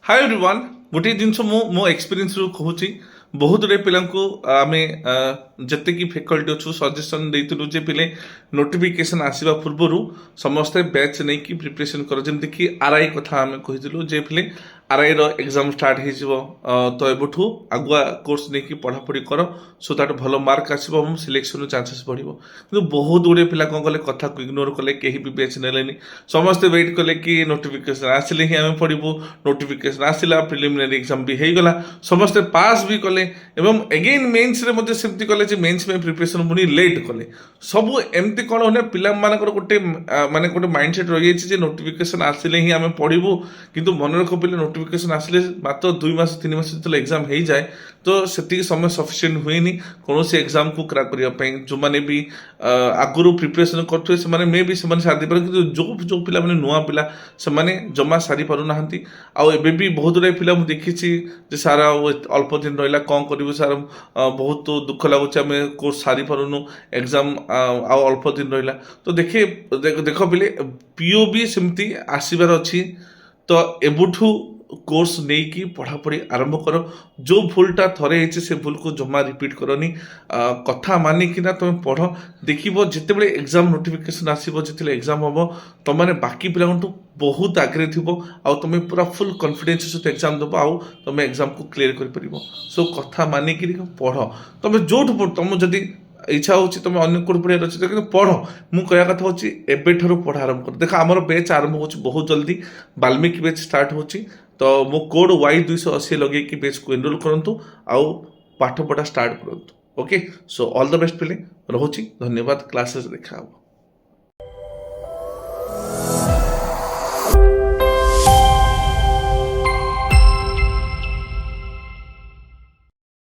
hi everyone गोटे जिनस मो experience रु कहूची बहुत गुड़े पिला आमे जते कि फैकल्टी अच्छु सजेशन देइतलु जे पिले नोटिफिकेशन आसीबा पूर्वरु समस्त बैच नहीं कि प्रिपरेशन कर जेमति कि आरआई कथा आमे कहितलु जे पिले आरआई रो एग्जाम स्टार्ट हे जिवो तो एबठु आगुआ कोर्स नहीं कि पढ़ा पढ़ी कर सो दैट भलो मार्क आसीबो हम सिलेक्शन चांसेस बढ़िबो किंतु बहुत गुड़े पिला कोन कले कथा को इग्नोर कले केही भी बैच नेलेनी समस्त वेट कले कि नोटिफिकेशन आसिले ही आमे पढ़िबो नोटिफिकेशन आसिला प्रिलिमिनरी एग्जाम भी हे गला समस्त पास भी कले एवं एगेन मेन्स रे मते सेमति कले जे मेन्स में प्रिपरेशन पुनी लेट कले सब एमती कोन होने पिला मानकर गोटे माने गोटे माइंडसेट रहि जायछि जे नोटिफिकेशन आसिले ही आमे पढ़िबो किंतु मन रख पिले नोटिफिकेशन आसिले मात्र 2 मास 3 मास जतले एग्जाम हे जाय तो सेति समय सफिशिएंट हुएनी कोनोसी एग्जाम को क्रैक करिया पई जो माने भी आगुरु प्रिपरेशन करथुए से माने मे भी से माने साथी पर किंतु जो पिला माने नुवा पिला से माने जमा सारी पारु नाहंती आ एबे भी बहुत रे पिला मु देखिछि जे सारा अल्प दिन रहिला कोन करिवो सारा बहुत दुख लागुछ आमे कोर्स सारी पारुनु एग्जाम आ अल्प दिन रहिला तो देखो पिले पीओबी सेमती आसीबार अछि तो एबुठु कोर्स नहीं कि पढ़ापढ़ी आरंभ कर जो भूलटा थरे होती से भूल को जमा रिपीट करनी कथा मानिक तुम पढ़ देख जिते एग्जाम नोटिफिकेशन आसो जिते एग्जाम हम तुम मैंने बाकी पिला बहुत आगे थी तुम पूरा फुल कॉन्फिडेंस सहित एग्जाम दब आउ तुम एग्जाम को क्लीयर कर सो कथा मानिक पढ़ तुम जो तुम जदि इच्छा होची तुम अन्य कोड पढ़िया अच्छे तो पढ़ मु कहया कथा होची एबे ठरो पढ़ा आरंभ कर देख आमर बैच आरंभ होची बहुत जल्दी वाल्मीकि बैच स्टार्ट होची तो मो कोड Y280 लगे कि बैच को एनरोल करंतु आउ पाठ पढ़ा स्टार्ट करंतु okay so all the best पिले रहुची धन्यवाद क्लासेस देखा